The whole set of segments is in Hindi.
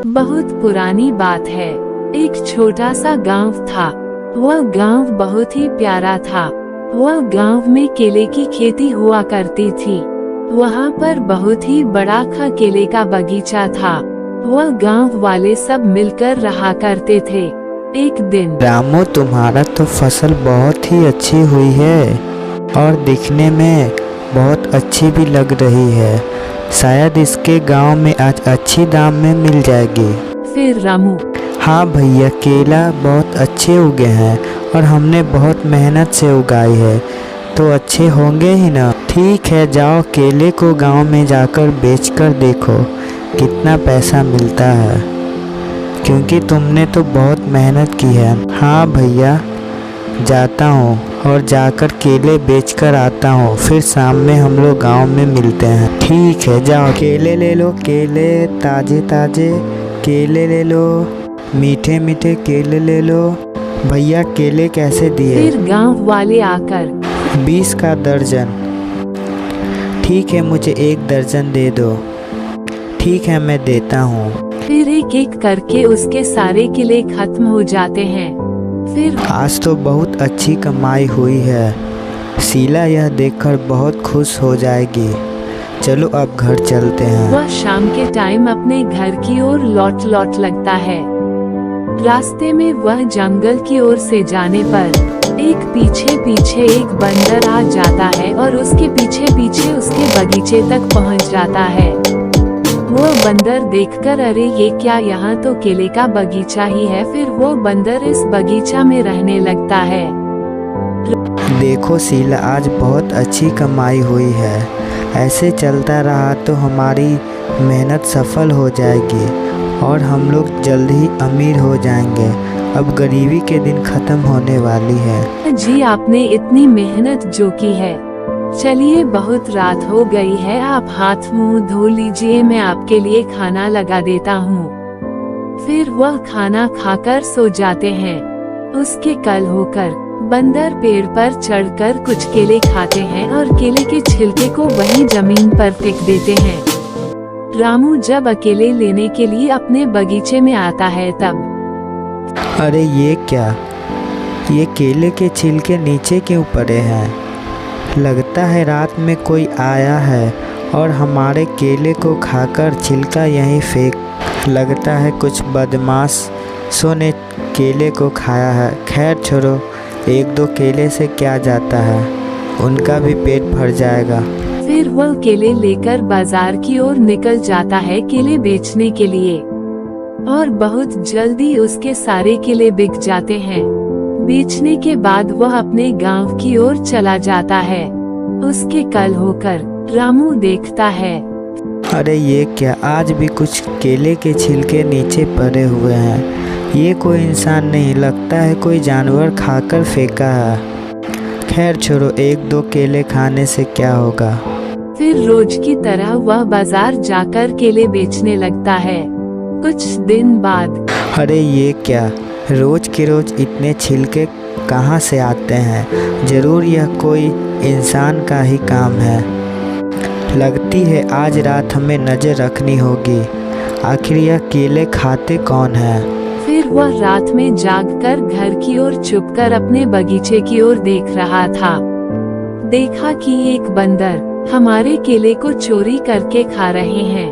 बहुत पुरानी बात है। एक छोटा सा गांव था। वह गांव बहुत ही प्यारा था। वह गांव में केले की खेती हुआ करती थी। वहाँ पर बहुत ही बड़ा केले का बगीचा था। वह गांव वाले सब मिलकर रहा करते थे। एक दिन, रामू, तुम्हारा तो फसल बहुत ही अच्छी हुई है और दिखने में बहुत अच्छी भी लग रही है। शायद इसके गांव में आज अच्छी दाम में मिल जाएगी। फिर रामू, हाँ भैया, केला बहुत अच्छे उगे हैं और हमने बहुत मेहनत से उगाई है, तो अच्छे होंगे ही ना। ठीक है, जाओ केले को गांव में जाकर बेचकर देखो कितना पैसा मिलता है, क्योंकि तुमने तो बहुत मेहनत की है। हाँ भैया, जाता हूँ और जाकर केले बेचकर आता हूँ, फिर शाम में हम लोग गाँव में मिलते हैं। ठीक है, जाओ केले ले लो, केले ताज़े ताज़े केले ले लो, मीठे मीठे केले ले लो। भैया, केले कैसे दिए? फिर गांव वाले आकर 20 का दर्जन। ठीक है, मुझे 1 दर्जन दे दो। ठीक है, मैं देता हूँ। फिर एक एक करके उसके सारे केले खत्म हो जाते हैं। फिर आज तो बहुत अच्छी कमाई हुई है। शीला यह देखकर बहुत खुश हो जाएगी। चलो अब घर चलते हैं। वह शाम के टाइम अपने घर की ओर लौट लगता है। रास्ते में वह जंगल की ओर से जाने पर एक पीछे एक बंदर आ जाता है और उसके पीछे उसके बगीचे तक पहुंच जाता है। वो बंदर देखकर, अरे ये क्या, यहाँ तो केले का बगीचा ही है। फिर वो बंदर इस बगीचा में रहने लगता है। देखो शीला, आज बहुत अच्छी कमाई हुई है। ऐसे चलता रहा तो हमारी मेहनत सफल हो जाएगी और हम लोग जल्द ही अमीर हो जाएंगे। अब गरीबी के दिन खत्म होने वाली है। जी, आपने इतनी मेहनत जो की है। चलिए, बहुत रात हो गई है, आप हाथ मुंह धो लीजिए, मैं आपके लिए खाना लगा देता हूँ। फिर वह खाना खाकर सो जाते हैं। उसके कल होकर बंदर पेड़ पर चढ़कर कुछ केले खाते हैं और केले के छिलके को वहीं जमीन पर फेंक देते हैं। रामू जब अकेले लेने के लिए अपने बगीचे में आता है तब, अरे ये क्या, ये केले के छिलके नीचे क्यों पड़े हैं? लगता है रात में कोई आया है और हमारे केले को खाकर छिलका यहीं फेंक। लगता है कुछ बदमाशों ने केले को खाया है। खैर छोड़ो, 1-2 केले से क्या जाता है, उनका भी पेट भर जाएगा। फिर वह केले लेकर बाजार की ओर निकल जाता है केले बेचने के लिए और बहुत जल्दी उसके सारे केले बिक जाते हैं। बेचने के बाद वह अपने गांव की ओर चला जाता है। उसके कल होकर रामू देखता है, अरे ये क्या, आज भी कुछ केले के छिलके नीचे पड़े हुए हैं। ये कोई इंसान नहीं, लगता है कोई जानवर खाकर फेंका है। खैर छोड़ो, 1-2 केले खाने से क्या होगा। फिर रोज की तरह वह बाजार जाकर केले बेचने लगता है। कुछ दिन बाद, अरे ये क्या, रोज के रोज इतने छिलके कहाँ से आते हैं? जरूर यह कोई इंसान का ही काम है। लगती है आज रात हमें नज़र रखनी होगी, आखिर यह केले खाते कौन है। फिर वह रात में जागकर घर की ओर छुपकर अपने बगीचे की ओर देख रहा था। देखा कि एक बंदर हमारे केले को चोरी करके खा रहे हैं।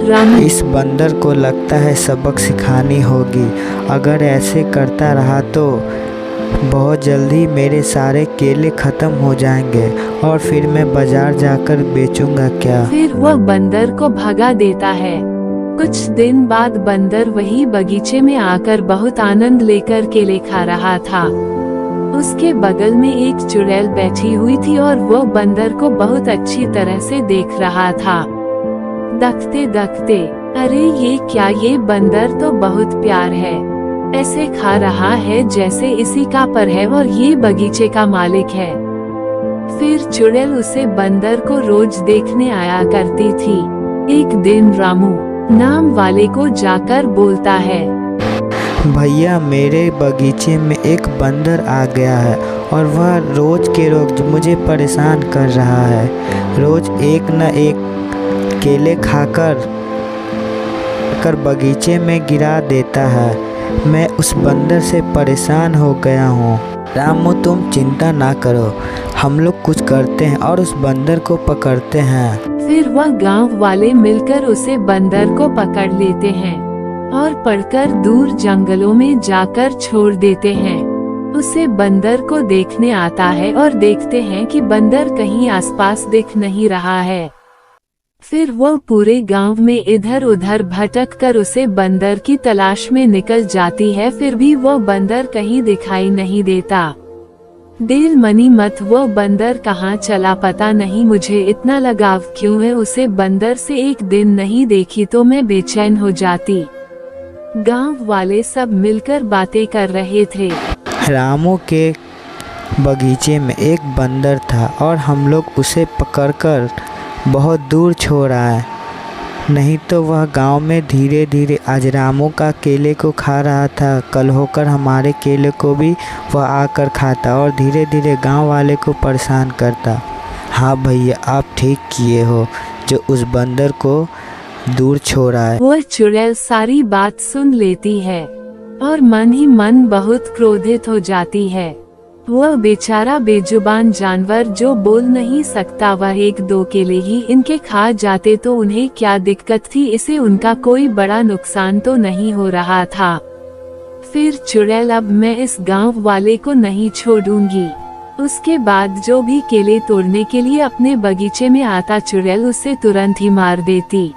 रामू, इस बंदर को लगता है सबक सिखानी होगी। अगर ऐसे करता रहा तो बहुत जल्दी मेरे सारे केले खत्म हो जाएंगे और फिर मैं बाजार जाकर बेचूंगा क्या। फिर वह बंदर को भगा देता है। कुछ दिन बाद बंदर वही बगीचे में आकर बहुत आनंद लेकर केले खा रहा था। उसके बगल में एक चुड़ैल बैठी हुई थी और वो बंदर को बहुत अच्छी तरह से देख रहा था। देखते देखते, अरे ये क्या, ये बंदर तो बहुत प्यार है, ऐसे खा रहा है जैसे इसी का पर है और ये बगीचे का मालिक है। फिर चुड़ैल उसे बंदर को रोज देखने आया करती थी। एक दिन रामू नाम वाले को जाकर बोलता है, भैया मेरे बगीचे में एक बंदर आ गया है और वह रोज के रोज मुझे परेशान कर रहा है। रोज एक न एक केले खाकर बगीचे में गिरा देता है। मैं उस बंदर से परेशान हो गया हूँ। रामू तुम चिंता ना करो, हम लोग कुछ करते हैं और उस बंदर को पकड़ते हैं। फिर वह गांव वाले मिलकर उसे बंदर को पकड़ लेते हैं और पकड़कर दूर जंगलों में जाकर छोड़ देते हैं। उसे बंदर को देखने आता है और देखते हैं कि बंदर कहीं आसपास दिख नहीं रहा है। फिर वह पूरे गांव में इधर उधर भटक कर उसे बंदर की तलाश में निकल जाती है। फिर भी वह बंदर कहीं दिखाई नहीं देता। दिल मनी मत, वो बंदर कहाँ चला पता नहीं। मुझे इतना लगाव क्यों है उसे बंदर से, एक दिन नहीं देखी तो मैं बेचैन हो जाती। गांव वाले सब मिलकर बातें कर रहे थे। रामू के बगीचे में एक बंदर था और हम लोग उसे पकड़कर बहुत दूर छोड़ आए, नहीं तो वह गांव में धीरे धीरे आज रामू का केले को खा रहा था, कल होकर हमारे केले को भी वह आकर खाता और धीरे धीरे गांव वाले को परेशान करता। हाँ भैया आप ठीक किए हो जो उस बंदर को दूर छोड़ा है। वह चुड़ैल सारी बात सुन लेती है और मन ही मन बहुत क्रोधित हो जाती है। वह बेचारा बेजुबान जानवर जो बोल नहीं सकता, वह एक दो केले ही इनके खा जाते तो उन्हें क्या दिक्कत थी, इसे उनका कोई बड़ा नुकसान तो नहीं हो रहा था। फिर चुड़ैल अब मैं इस गांव वाले को नहीं छोड़ूंगी। उसके बाद जो भी केले तोड़ने के लिए अपने बगीचे में आता चुड़ैल उसे तुरंत ही मार देती।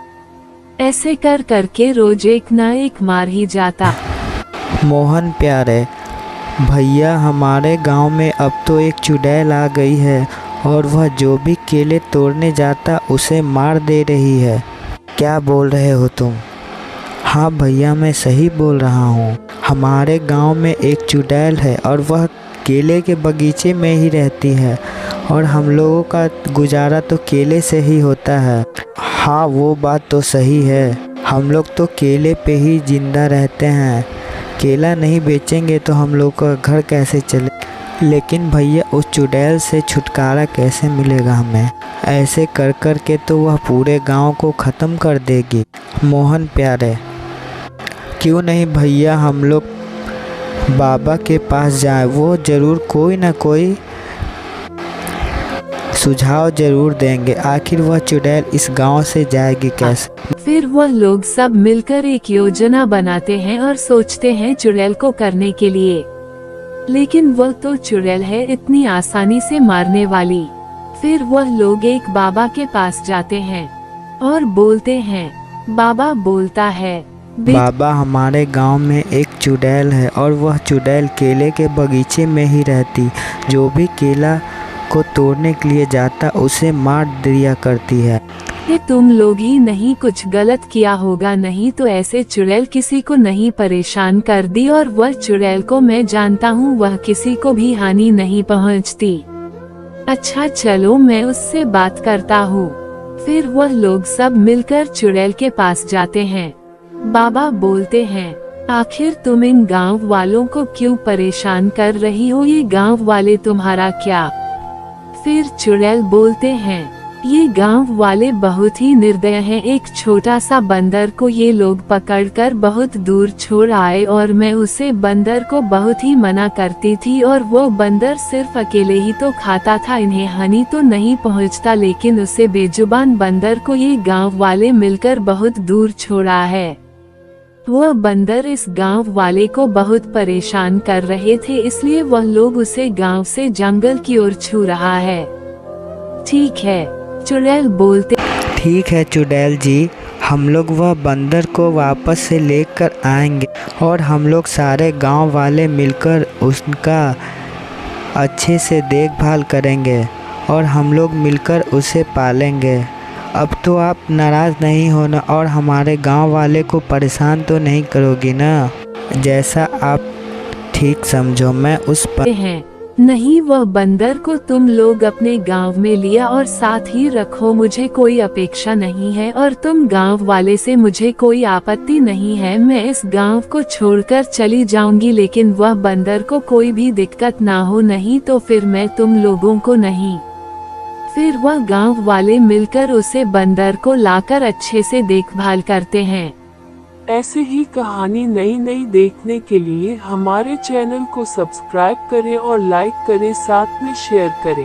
ऐसे कर करके रोज एक न एक मार ही जाता। मोहन प्यारे भैया, हमारे गांव में अब तो एक चुड़ैल आ गई है और वह जो भी केले तोड़ने जाता उसे मार दे रही है। क्या बोल रहे हो तुम? हाँ भैया मैं सही बोल रहा हूँ। हमारे गांव में एक चुड़ैल है और वह केले के बगीचे में ही रहती है और हम लोगों का गुजारा तो केले से ही होता है। हाँ वो बात तो सही है, हम लोग तो केले पे ही जिंदा रहते हैं। केला नहीं बेचेंगे तो हम लोग का घर कैसे चले। लेकिन भैया उस चुड़ैल से छुटकारा कैसे मिलेगा हमें? ऐसे कर कर के तो वह पूरे गांव को ख़त्म कर देगी। मोहन प्यारे क्यों नहीं भैया हम लोग बाबा के पास जाएं, वो ज़रूर कोई ना कोई सुझाव जरूर देंगे। आखिर वह चुड़ैल इस गांव से जाएगी कैसे? फिर वह लोग सब मिलकर एक योजना बनाते हैं और सोचते हैं चुड़ैल को करने के लिए। लेकिन वह तो चुड़ैल है इतनी आसानी से मारने वाली। फिर वह लोग एक बाबा के पास जाते हैं और बोलते हैं। बाबा बोलता है, बाबा हमारे गांव में एक चुड़ैल है और वह चुड़ैल केले के बगीचे में ही रहती, जो भी केला को तोड़ने के लिए जाता उसे मार दिया करती है। कि तुम लोग ही नहीं कुछ गलत किया होगा, नहीं तो ऐसे चुड़ैल किसी को नहीं परेशान कर दी। और वह चुड़ैल को मैं जानता हूँ, वह किसी को भी हानि नहीं पहुँचती। अच्छा चलो मैं उससे बात करता हूँ। फिर वह लोग सब मिलकर चुड़ैल के पास जाते हैं। बाबा बोलते हैं, आखिर तुम इन गांव वालों को क्यों परेशान कर रही हो? ये गांव वाले तुम्हारा क्या? फिर चुड़ैल बोलते हैं, ये गांव वाले बहुत ही निर्दय हैं। एक छोटा सा बंदर को ये लोग पकड़कर बहुत दूर छोड़ आए और मैं उसे बंदर को बहुत ही मना करती थी और वो बंदर सिर्फ अकेले ही तो खाता था, इन्हें हानि तो नहीं पहुंचता। लेकिन उसे बेजुबान बंदर को ये गांव वाले मिलकर बहुत दूर छोड़ा है। वह बंदर इस गांव वाले को बहुत परेशान कर रहे थे, इसलिए वह लोग उसे गांव से जंगल की ओर छू रहा है। ठीक है चुड़ैल बोलते, ठीक है चुड़ैल जी, हम लोग वह बंदर को वापस से लेकर आएंगे और हम लोग सारे गांव वाले मिलकर उसका अच्छे से देखभाल करेंगे और हम लोग मिलकर उसे पालेंगे। अब तो आप नाराज़ नहीं होना और हमारे गांव वाले को परेशान तो नहीं करोगी ना? जैसा आप ठीक समझो। मैं उस पर हैं नहीं, वह बंदर को तुम लोग अपने गांव में लिया और साथ ही रखो, मुझे कोई अपेक्षा नहीं है और तुम गांव वाले से मुझे कोई आपत्ति नहीं है। मैं इस गांव को छोड़कर चली जाऊंगी, लेकिन वह बंदर को कोई भी दिक्कत ना हो, नहीं तो फिर मैं तुम लोगों को नहीं। फिर वह गांव वाले मिलकर उसे बंदर को लाकर अच्छे से देखभाल करते हैं। ऐसे ही कहानी नई नई देखने के लिए हमारे चैनल को सब्सक्राइब करें और लाइक करें, साथ में शेयर करें।